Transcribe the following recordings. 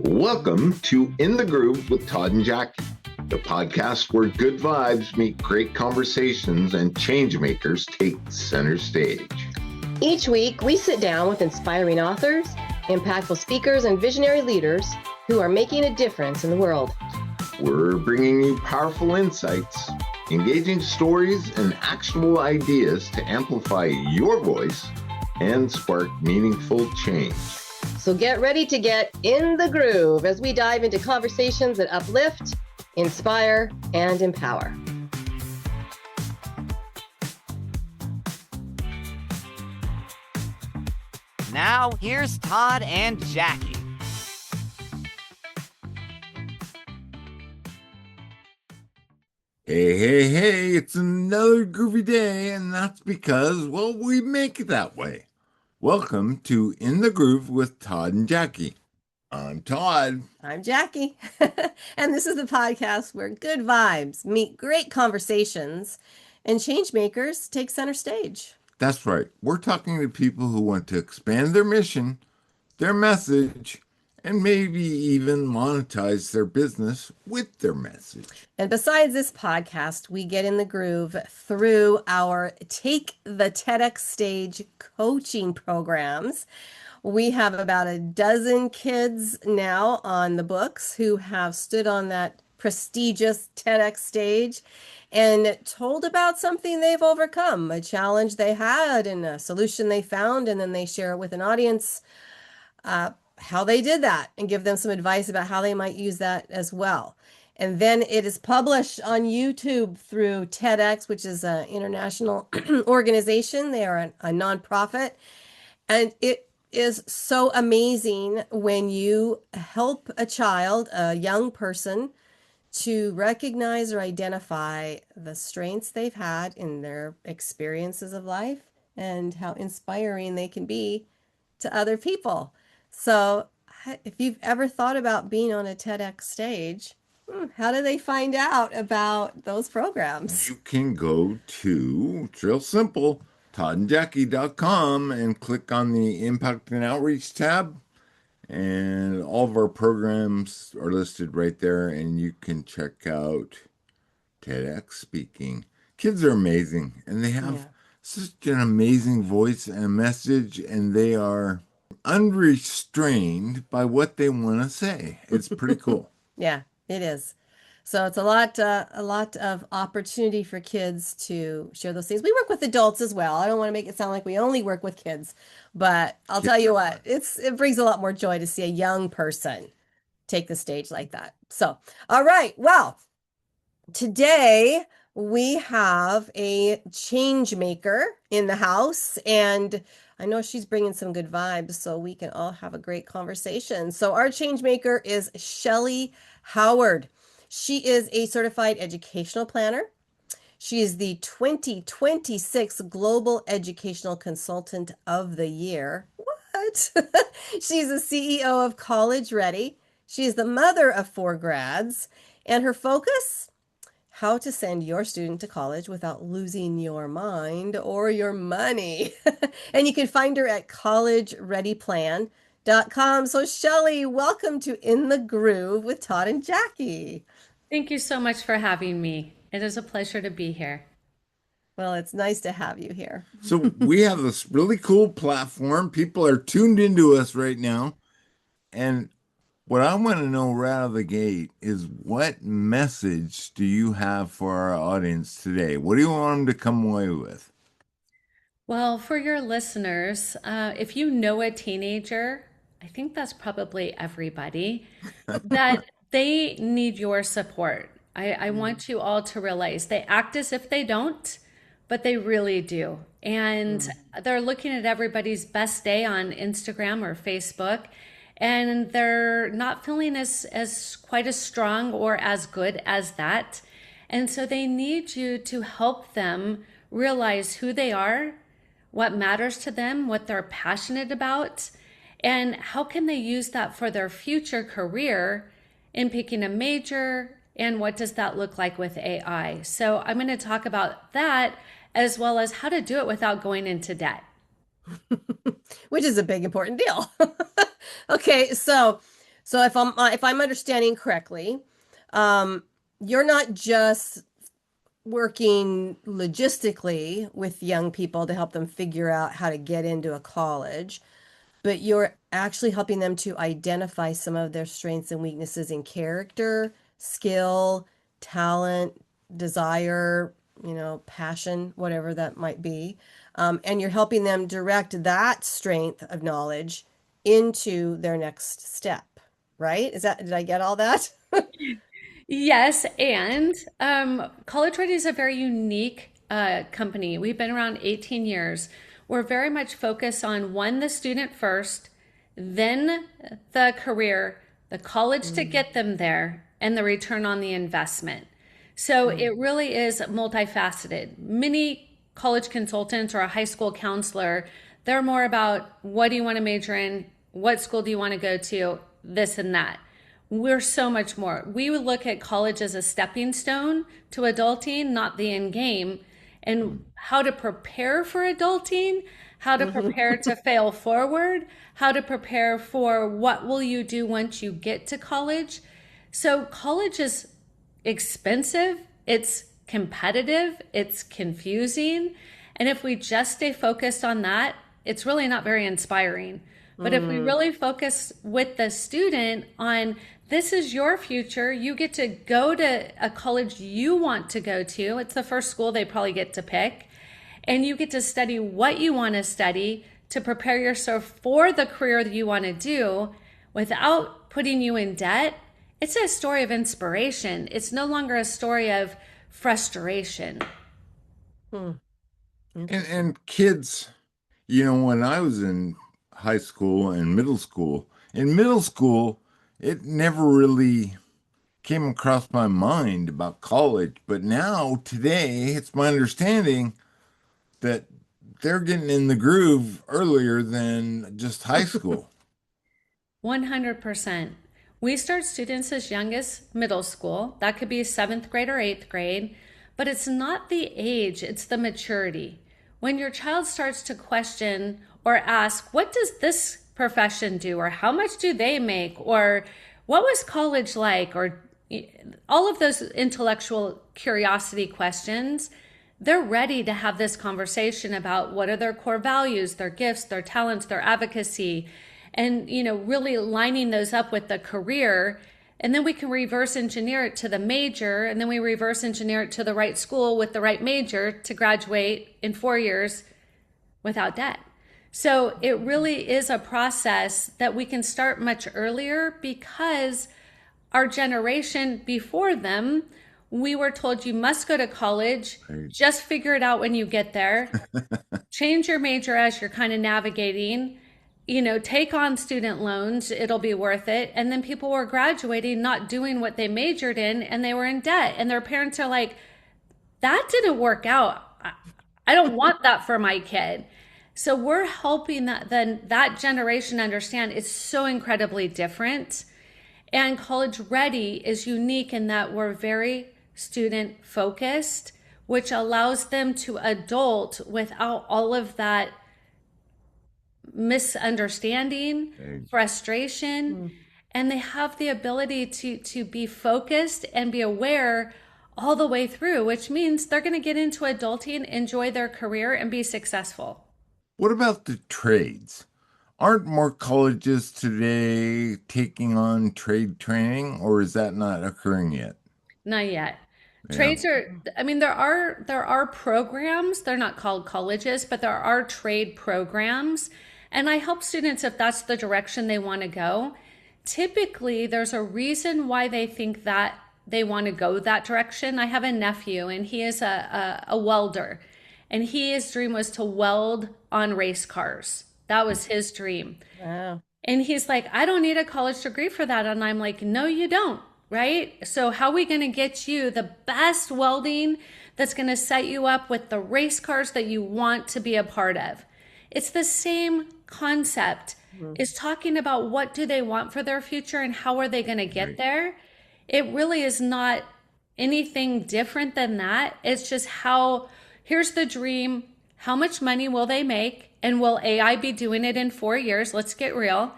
Welcome to In the Groove with Todd and Jackie, the podcast where good vibes meet great conversations and change makers take center stage. Each week, we sit down with inspiring authors, impactful speakers, and visionary leaders who are making a difference in the world. We're bringing you powerful insights, engaging stories, and actionable ideas to amplify your voice and spark meaningful change. So get ready to get in the groove as we dive into conversations that uplift, inspire, and empower. Now, here's Todd and Jackie. Hey, it's another groovy day, and that's because, well, we make it that way. Welcome to In the Groove with Todd and Jackie. I'm Todd. I'm Jackie. And this is the podcast where good vibes meet great conversations and change makers take center stage. That's right. We're talking to people who want to expand their mission, their message, and maybe even monetize their business with their message. And besides this podcast, we get in the groove through our Take the TEDx Stage coaching programs. We have about a dozen kids now on the books who have stood on that prestigious TEDx stage and told about something they've overcome, a challenge they had and a solution they found, and then they share it with an audience how they did that and give them some advice about how they might use that as well. And then it is published on YouTube through TEDx, which is an international organization. They are a nonprofit. And it is so amazing when you help a child, a young person, to recognize or identify the strengths they've had in their experiences of life and how inspiring they can be to other people. So if you've ever thought about being on a TEDx stage, how do they find out about those programs? You can go to, it's real simple, toddandjackie.com and click on the Impact and Outreach tab. And all of our programs are listed right there, and you can check out TEDx speaking. Kids are amazing, and they have such an amazing voice and message, and they are unrestrained by what they want to say. It's pretty cool. Yeah, it is. So it's a lot of opportunity for kids to share those things. We work with adults as well. I don't want to make it sound like we only work with kids, but I'll tell you what, it brings a lot more joy to see a young person take the stage like that. So, all right. Well, today we have a change maker in the house, and I know she's bringing some good vibes, so we can all have a great conversation. So our change maker is Shellee Howard. She is a certified educational planner. She is the 2026 Global Educational Consultant of the Year. What? She's the CEO of College Ready. She is the mother of 4 grads, and her focus: how to send your student to college without losing your mind or your money. And you can find her at collegereadyplan.com. So Shellee, welcome to In the Groove with Todd and Jackie. Thank you so much for having me. It is a pleasure to be here. Well, it's nice to have you here. So we have this really cool platform. People are tuned into us right now. And what I want to know right out of the gate is, what message do you have for our audience today? What do you want them to come away with? Well, for your listeners, if you know a teenager, I think that's probably everybody, that they need your support. I want you all to realize they act as if they don't, but they really do. And they're looking at everybody's best day on Instagram or Facebook, and they're not feeling as quite as strong or as good as that. And so they need you to help them realize who they are, what matters to them, what they're passionate about, and how can they use that for their future career in picking a major, and what does that look like with AI. So I'm going to talk about that, as well as how to do it without going into debt. Which is a big important deal. Okay, so So if I'm understanding correctly, um, you're not just working logistically with young people to help them figure out how to get into a college, but you're actually helping them to identify some of their strengths and weaknesses in character, skill, talent, desire, passion, whatever that might be. And you're helping them direct that strength of knowledge into their next step, right? Did I get all that? Yes, and College Ready is a very unique company. We've been around 18 years. We're very much focused on one, the student first, then the career, the college to get them there, and the return on the investment. So it really is multifaceted. Many college consultants or a high school counselor, they're more about what do you want to major in, what school do you want to go to, this and that. We're so much more. We would look at college as a stepping stone to adulting, not the end game, and how to prepare for adulting, how to prepare to fail forward, how to prepare for what will you do once you get to college. So college is expensive, it's competitive, it's confusing. And if we just stay focused on that, it's really not very inspiring. But if we really focus with the student on this is your future, you get to go to a college you want to go to. It's the first school they probably get to pick. And you get to study what you want to study to prepare yourself for the career that you want to do without putting you in debt. It's a story of inspiration. It's no longer a story of frustration. And kids, when I was in high school and in middle school, it never really came across my mind about college. But now, today, it's my understanding that they're getting in the groove earlier than just high school. 100%. We start students as young as middle school. That could be seventh grade or eighth grade, but it's not the age, it's the maturity. When your child starts to question or ask, what does this profession do? Or how much do they make? Or what was college like? Or all of those intellectual curiosity questions, they're ready to have this conversation about what are their core values, their gifts, their talents, their advocacy, and really lining those up with the career. And then we can reverse engineer it to the major, and then we reverse engineer it to the right school with the right major to graduate in 4 years without debt. So it really is a process that we can start much earlier because our generation before them, we were told you must go to college, just figure it out when you get there, change your major as you're kind of navigating, take on student loans, it'll be worth it. And then people were graduating, not doing what they majored in, and they were in debt. And their parents are like, that didn't work out. I don't want that for my kid. So we're helping that generation understand it's so incredibly different. And College Ready is unique in that we're very student focused, which allows them to adult without all of that misunderstanding, frustration, and they have the ability to be focused and be aware all the way through, which means they're going to get into adulting, enjoy their career, and be successful. What about the trades? Aren't more colleges today taking on trade training, or is that not occurring yet? Not yet. Yeah. Trades are, I mean, there are programs, they're not called colleges, but there are trade programs. And I help students if that's the direction they want to go. Typically, there's a reason why they think that they want to go that direction. I have a nephew, and he is a welder, and his dream was to weld on race cars. That was his dream. Wow. And he's like, I don't need a college degree for that. And I'm like, no, you don't, right? So how are we going to get you the best welding that's going to set you up with the race cars that you want to be a part of? It's the same concept, is talking about what do they want for their future and how are they going to get there. It really is not anything different than that. It's just here's the dream. How much money will they make? And will AI be doing it in 4 years? Let's get real.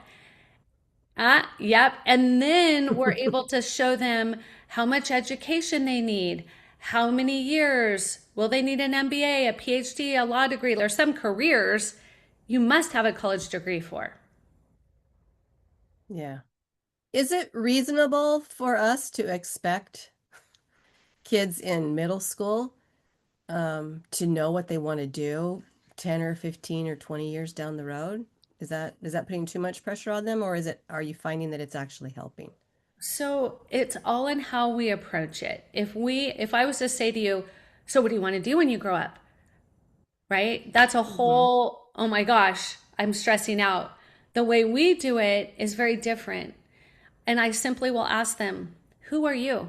Yep. And then we're able to show them how much education they need, how many years. Will they need an MBA, a PhD, a law degree? There's some careers you must have a college degree for. Yeah. Is it reasonable for us to expect kids in middle school to know what they want to do 10 or 15 or 20 years down the road? Is that putting too much pressure on them, or are you finding that it's actually helping? So it's all in how we approach it. If I was to say to you, so what do you want to do when you grow up? Right? That's a Hmm. whole, oh my gosh, I'm stressing out. The way we do it is very different. And I simply will ask them, who are you?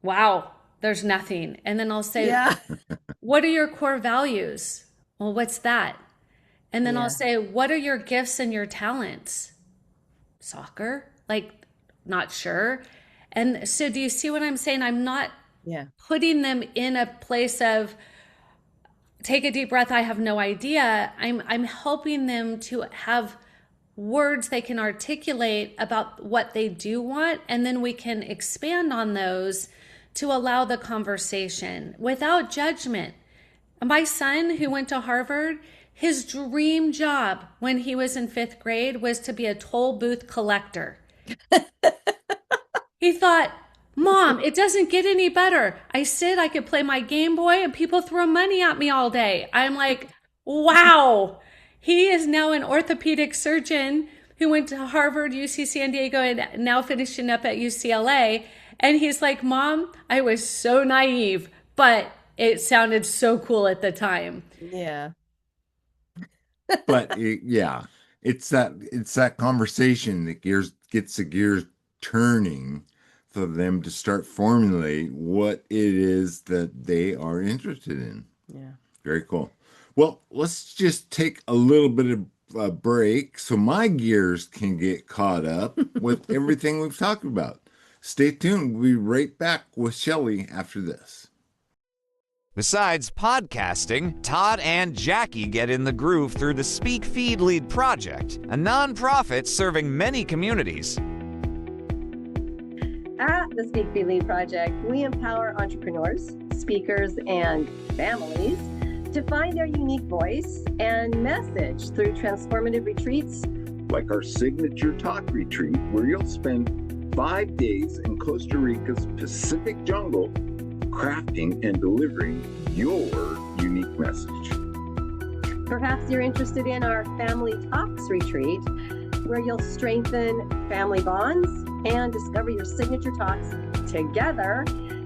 Wow, there's nothing. And then I'll say, Yeah. what are your core values? Well, what's that? And then I'll Yeah. say, what are your gifts and your talents? Soccer? Like, not sure. And so, do you see what I'm saying? I'm not Yeah. putting them in a place of take a deep breath, I have no idea. I'm helping them to have words they can articulate about what they do want, and then we can expand on those to allow the conversation without judgment. My son, who went to Harvard, his dream job when he was in fifth grade was to be a toll booth collector. He thought, Mom, it doesn't get any better. I said I could play my Game Boy and people throw money at me all day. I'm like, wow. He is now an orthopedic surgeon who went to Harvard, UC San Diego, and now finishing up at UCLA. And he's like, Mom, I was so naive, but it sounded so cool at the time. Yeah. But yeah, it's that conversation that gets the gears turning for them to start formulate what it is that they are interested in. Yeah. Very cool. Well, let's just take a little bit of a break so my gears can get caught up with everything we've talked about. Stay tuned. We'll be right back with Shellee after this. Besides podcasting, Todd and Jackie get in the groove through the Speak Feed Lead Project, a nonprofit serving many communities. At the Speak Feed Lead Project, we empower entrepreneurs, speakers, and families to find their unique voice and message through transformative retreats. Like our signature talk retreat, where you'll spend 5 days in Costa Rica's Pacific jungle crafting and delivering your unique message. Perhaps you're interested in our Family Talks retreat, where you'll strengthen family bonds and discover your signature talks together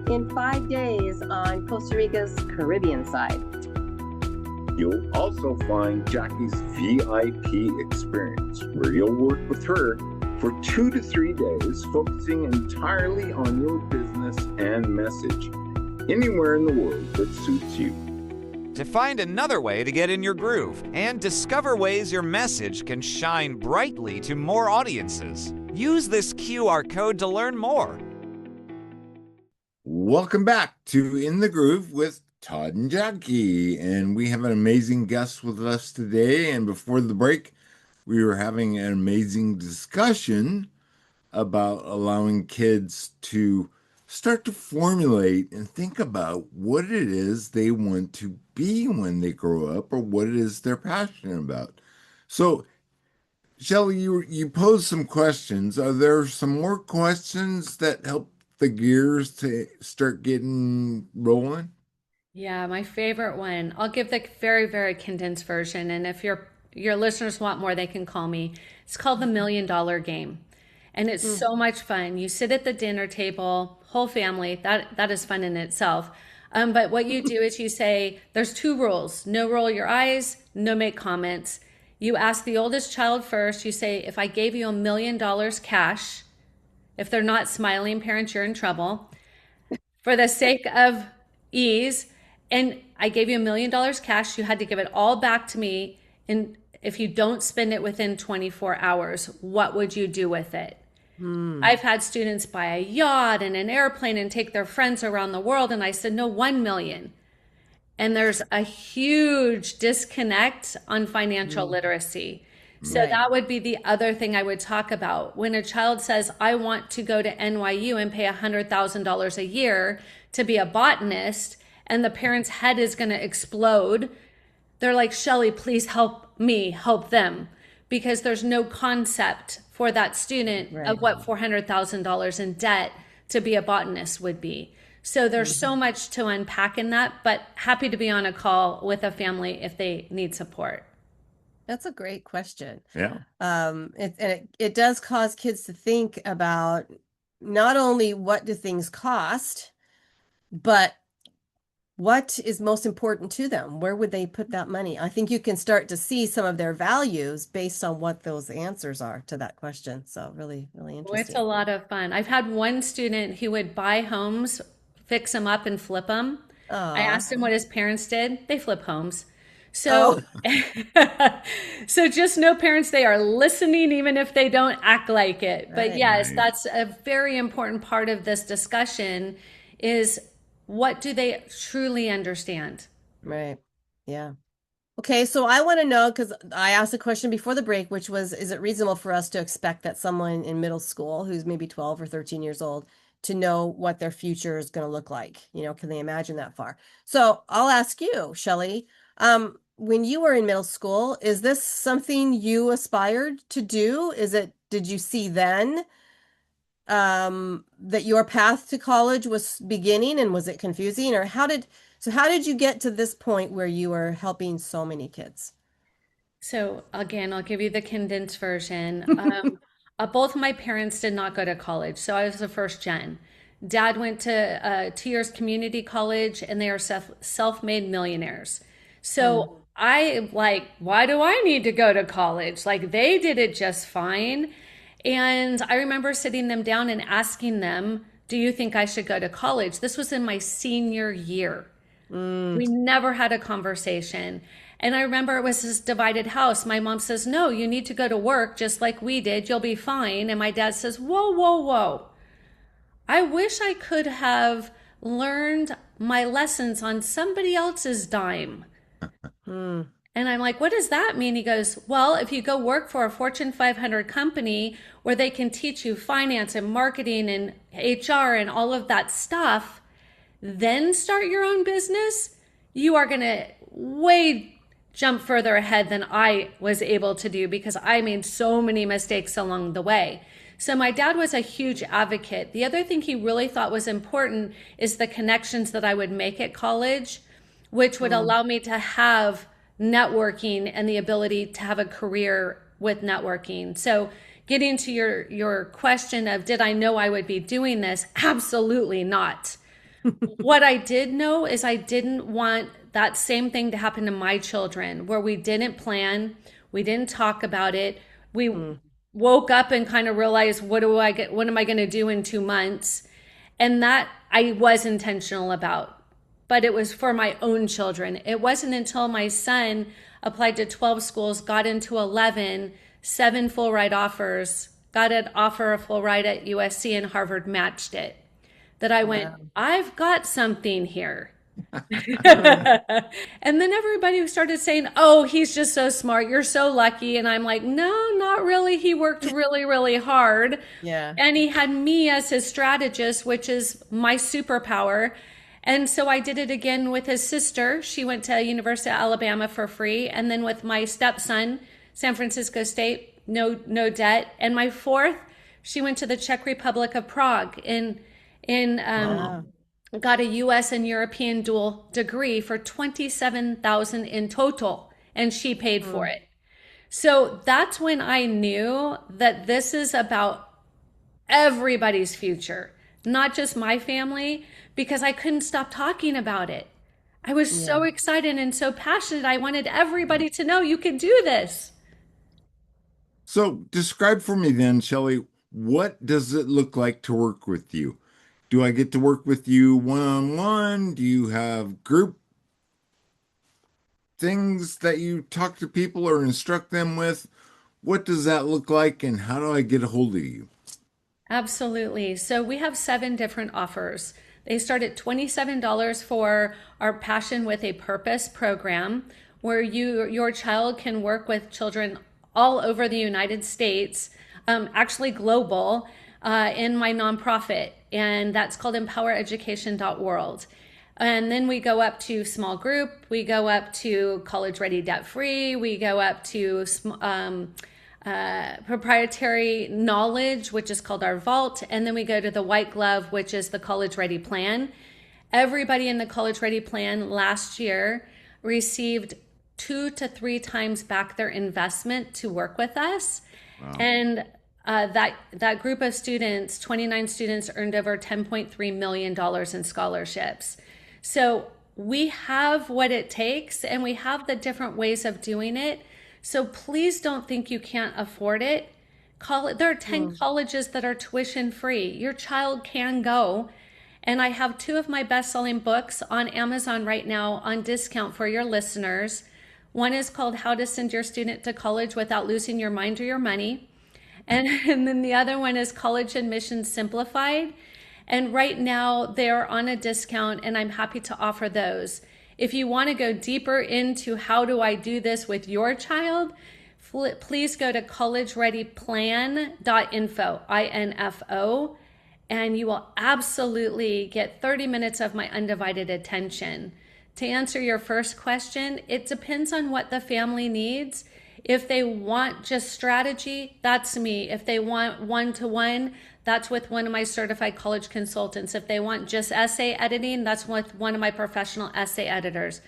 in 5 days on Costa Rica's Caribbean side. You'll also find Jackie's VIP experience, where you'll work with her for 2 to 3 days, focusing entirely on your business and message, anywhere in the world that suits you. To find another way to get in your groove and discover ways your message can shine brightly to more audiences, use this QR code to learn more. Welcome back to In the Groove with Todd and Jackie. And we have an amazing guest with us today. And before the break, we were having an amazing discussion about allowing kids to start to formulate and think about what it is they want to be when they grow up, or what it is they're passionate about. So, Shellee, you posed some questions. Are there some more questions that help the gears to start getting rolling? Yeah, my favorite one. I'll give the very, very condensed version. And if your listeners want more, they can call me. It's called the $1,000,000 game. And it's so much fun. You sit at the dinner table, whole family. That is fun in itself. But what you do is you say, there's 2 rules. No roll your eyes, no make comments. You ask the oldest child first. You say, if I gave you $1,000,000 cash, if they're not smiling parents, you're in trouble. For the sake of ease, and I gave you $1,000,000 cash, you had to give it all back to me. And if you don't spend it within 24 hours, what would you do with it? I've had students buy a yacht and an airplane and take their friends around the world. And I said, no, 1,000,000. And there's a huge disconnect on financial literacy. So Right. that would be the other thing I would talk about. When a child says, I want to go to NYU and pay $100,000 a year to be a botanist, and the parent's head is going to explode, they're like, Shellee, please help me help them, because there's no concept for that student Right. of what $400,000 in debt to be a botanist would be. So there's so much to unpack in that, but happy to be on a call with a family if they need support. That's a great question. Yeah. It does cause kids to think about not only what do things cost, but what is most important to them? Where would they put that money? I think you can start to see some of their values based on what those answers are to that question. So really, really Oh, it's interesting. a lot of fun. I've had one student who would buy homes, fix them up, and flip them. I asked him what his parents did. They flip homes. So, so just know, parents, they are listening even if they don't act like it. But Right. yes, Right. that's a very important part of this discussion is what do they truly understand? Right. Yeah. Okay, so I want to know, because I asked a question before the break, which was, is it reasonable for us to expect that someone in middle school who's maybe 12 or 13 years old to know what their future is going to look like? You know, can they imagine that far? So I'll ask you, Shellee, when you were in middle school, is this something you aspired to do? Did you see then that your path to college was beginning, and was it confusing, or how did you get to this point where you were helping so many kids? So again, I'll give you the condensed version. Both my parents did not go to college, so I was the first gen. Dad went to 2 years community college, and they are self-made millionaires. So I like, why do I need to go to college? Like they did it just fine. And I remember sitting them down and asking them, do you think I should go to college? This was in my senior year. We never had a conversation. And I remember it was this divided house. My mom says, no, you need to go to work just like we did. You'll be fine. And my dad says, whoa, whoa, whoa. I wish I could have learned my lessons on somebody else's dime. And I'm like, what does that mean? He goes, well, if you go work for a Fortune 500 company where they can teach you finance and marketing and HR and all of that stuff, then start your own business, you are going to way jump further ahead than I was able to do because I made so many mistakes along the way. So my dad was a huge advocate. The other thing he really thought was important is the connections that I would make at college, which would allow me to have networking and the ability to have a career with networking. So getting to your question of did I know I would be doing this? Absolutely not. What I did know is I didn't want that same thing to happen to my children, where we didn't plan, we didn't talk about it. We woke up and kind of realized, what am I going to do in 2 months? And that I was intentional about, but it was for my own children. It wasn't until my son applied to 12 schools, got into 11, 7 full ride offers, got an offer of full ride at USC, and Harvard matched it, that I went, I've got something here. And then everybody started saying, oh, he's just so smart. You're so lucky. And I'm like, no, not really. He worked really, really hard. Yeah. And he had me as his strategist, which is my superpower. And so I did it again with his sister. She went to University of Alabama for free. And then with my stepson, San Francisco State, no debt. And my fourth, she went to the Czech Republic of Prague got a US and European dual degree for $27,000 in total, and she paid for it. So that's when I knew that this is about everybody's future, not just my family, because I couldn't stop talking about it. I was so excited and so passionate. I wanted everybody to know you could do this. So describe for me then, Shellee, what does it look like to work with you? Do I get to work with you one-on-one? Do you have group things that you talk to people or instruct them with? What does that look like, and how do I get a hold of you? Absolutely. So we have 7 different offers. They start at $27 for our Passion with a Purpose program, where your child can work with children all over the United States, actually global, in my nonprofit, and that's called empowereducation.world. And then we go up to small group, we go up to college ready debt free, we go up to proprietary knowledge, which is called our vault, and then we go to the white glove, which is the college ready plan. Everybody in the college ready plan last year received 2 to 3 times back their investment to work with us. Wow. And that group of students, 29 students, earned over $10.3 million in scholarships. So we have what it takes, and we have the different ways of doing it. So please don't think you can't afford it. There are 10 colleges that are tuition free. Your child can go. And I have 2 of my best-selling books on Amazon right now on discount for your listeners. One is called How to Send Your Student to College Without Losing Your Mind or Your Money. And then the other one is College Admissions Simplified. And right now they're on a discount, and I'm happy to offer those. If you want to go deeper into how do I do this with your child, please go to collegereadyplan.info, INFO, and you will absolutely get 30 minutes of my undivided attention. To answer your first question, it depends on what the family needs. If they want just strategy, that's me. If they want one-to-one, that's with one of my certified college consultants. If they want just essay editing, that's with one of my professional essay editors.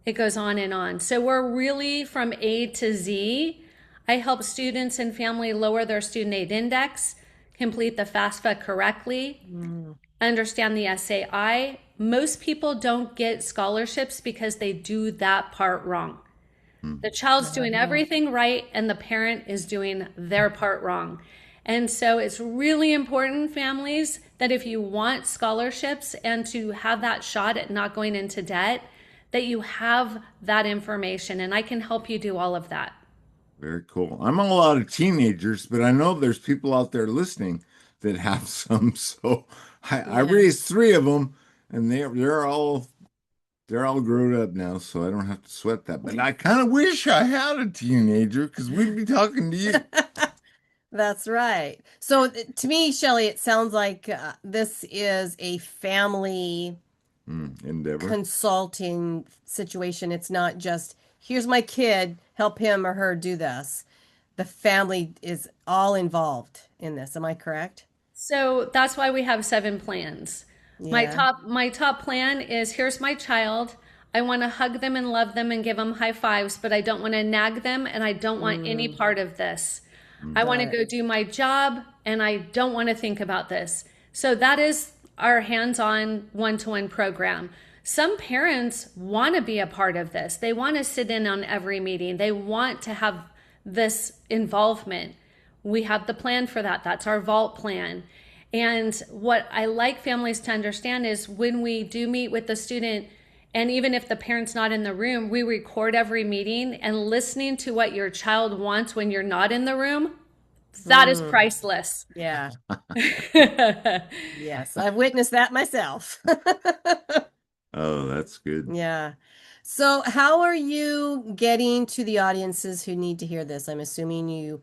It goes on and on. So we're really from A to Z. I help students and family lower their student aid index, complete the FAFSA correctly, understand the SAI. Most people don't get scholarships because they do that part wrong. The child's doing everything right, and the parent is doing their part wrong. And so it's really important, families, that if you want scholarships and to have that shot at not going into debt, that you have that information, and I can help you do all of that. Very cool. I'm all out of teenagers, but I know there's people out there listening that have some. So I raised 3 of them, and they're all grown up now, so I don't have to sweat that. But I kind of wish I had a teenager, because we'd be talking to you. That's right. So to me, Shellee, it sounds like this is a family endeavor consulting situation. It's not just, here's my kid, help him or her do this. The family is all involved in this. Am I correct? So that's why we have 7 plans. Yeah. My top plan is, here's my child. I want to hug them and love them and give them high fives, but I don't want to nag them, and I don't want any part of this. I want to go do my job, and I don't want to think about this. So that is our hands-on one-to-one program. Some parents want to be a part of this. They want to sit in on every meeting. They want to have this involvement. We have the plan for that. That's our vault plan. And what I like families to understand is when we do meet with the student, and even if the parent's not in the room, we record every meeting, and listening to what your child wants when you're not in the room, that is priceless. Yeah. Yes, I've witnessed that myself. Oh, that's good. Yeah. So how are you getting to the audiences who need to hear this? I'm assuming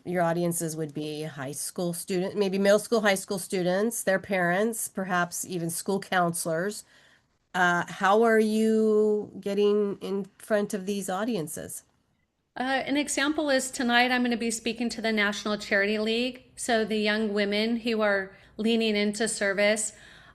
your audiences would be high school student, maybe middle school, high school students, their parents, perhaps even school counselors. How are you getting in front of these audiences? An example is tonight I'm going to be speaking to the National Charity League, so the young women who are leaning into service.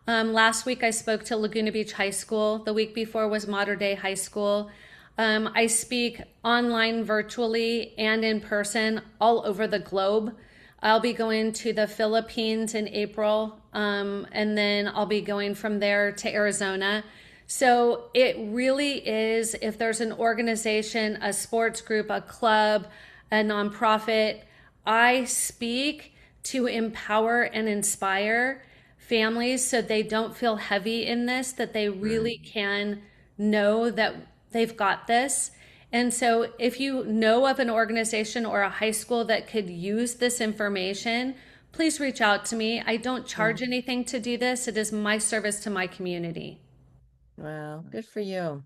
Last week I spoke to Laguna Beach High School. The week before was Mater Dei High School. I speak online, virtually, and in person all over the globe. I'll be going to the Philippines in April, and then I'll be going from there to Arizona. So it really is, if there's an organization, a sports group, a club, a nonprofit, I speak to empower and inspire families so they don't feel heavy in this, that they really can know that they've got this. And so if you know of an organization or a high school that could use this information, please reach out to me. I don't charge anything to do this. It is my service to my community. Wow, good for you.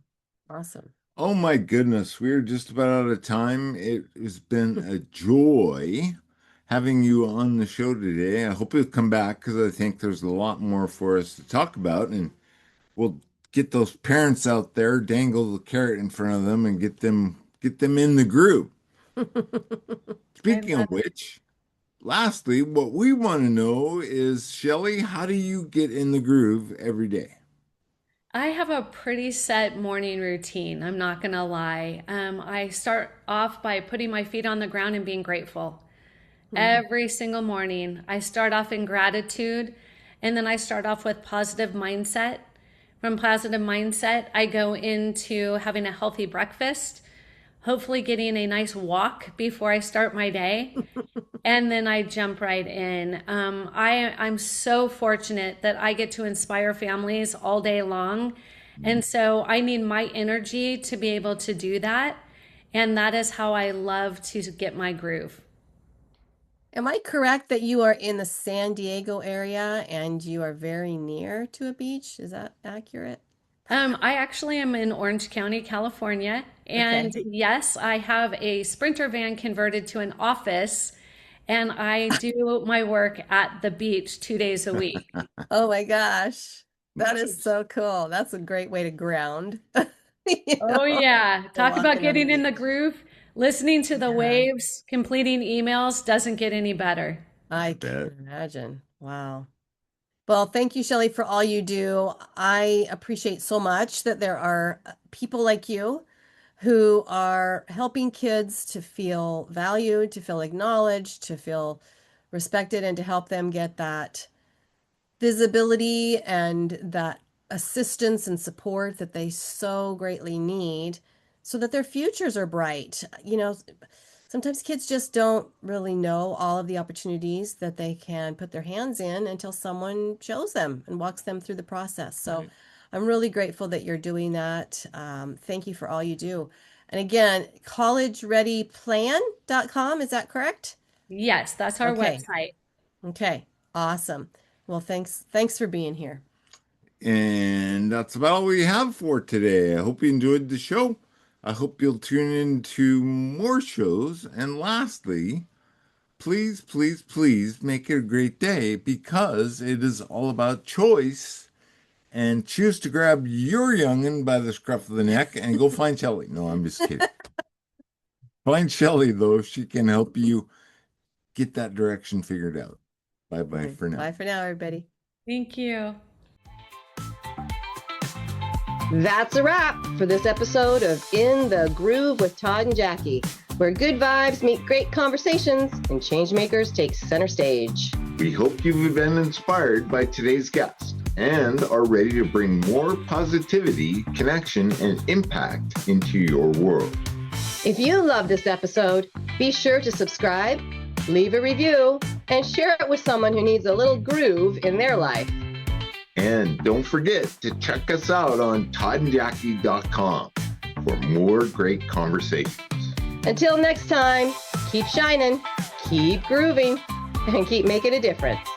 Awesome. Oh my goodness, we're just about out of time. It has been a joy having you on the show today. I hope you'll come back because I think there's a lot more for us to talk about, and we'll get those parents out there, dangle the carrot in front of them, and get them in the groove. Speaking of which, lastly, what we want to know is, Shellee, how do you get in the groove every day? I have a pretty set morning routine. I'm not going to lie. I start off by putting my feet on the ground and being grateful. Every single morning, I start off in gratitude, and then I start off with positive mindset. From positive mindset, I go into having a healthy breakfast, hopefully getting a nice walk before I start my day. And then I jump right in. I'm so fortunate that I get to inspire families all day long. And so I need my energy to be able to do that. And that is how I love to get my groove. Am I correct that you are in the San Diego area and you are very near to a beach? Is that accurate? I actually am in Orange County, California. And Okay. yes, I have a Sprinter van converted to an office, and I do my work at the beach 2 days a week. Oh my gosh. That is Nice. so cool. That's a great way to ground. Oh, yeah. Talk about Walking on the getting in the beach. groove. Listening to the Yeah. waves, completing emails doesn't get any better. I Bet. can imagine. Wow. Well, thank you, Shellee, for all you do. I appreciate so much that there are people like you who are helping kids to feel valued, to feel acknowledged, to feel respected, and to help them get that visibility and that assistance and support that they so greatly need so that their futures are bright. Sometimes kids just don't really know all of the opportunities that they can put their hands in until someone shows them and walks them through the process. So Right. I'm really grateful that you're doing that. Thank you for all you do. And again, collegereadyplan.com, is that correct? Yes, that's our Okay. website. Okay. Awesome. Well, thanks for being here. And that's about all we have for today. I hope you enjoyed the show. I hope you'll tune in to more shows. And lastly, please, please, please make it a great day because it is all about choice. And choose to grab your youngin' by the scruff of the neck and go find Shellee. No, I'm just kidding. Find Shellee, though. She can help you get that direction figured out. Bye-bye for now. Bye for now, everybody. Thank you. That's a wrap for this episode of In the Groove with Todd and Jackie, where good vibes meet great conversations and changemakers take center stage. We hope you've been inspired by today's guest and are ready to bring more positivity, connection, and impact into your world. If you love this episode, be sure to subscribe, leave a review, and share it with someone who needs a little groove in their life. And don't forget to check us out on toddandjackie.com for more great conversations. Until next time, keep shining, keep grooving, and keep making a difference.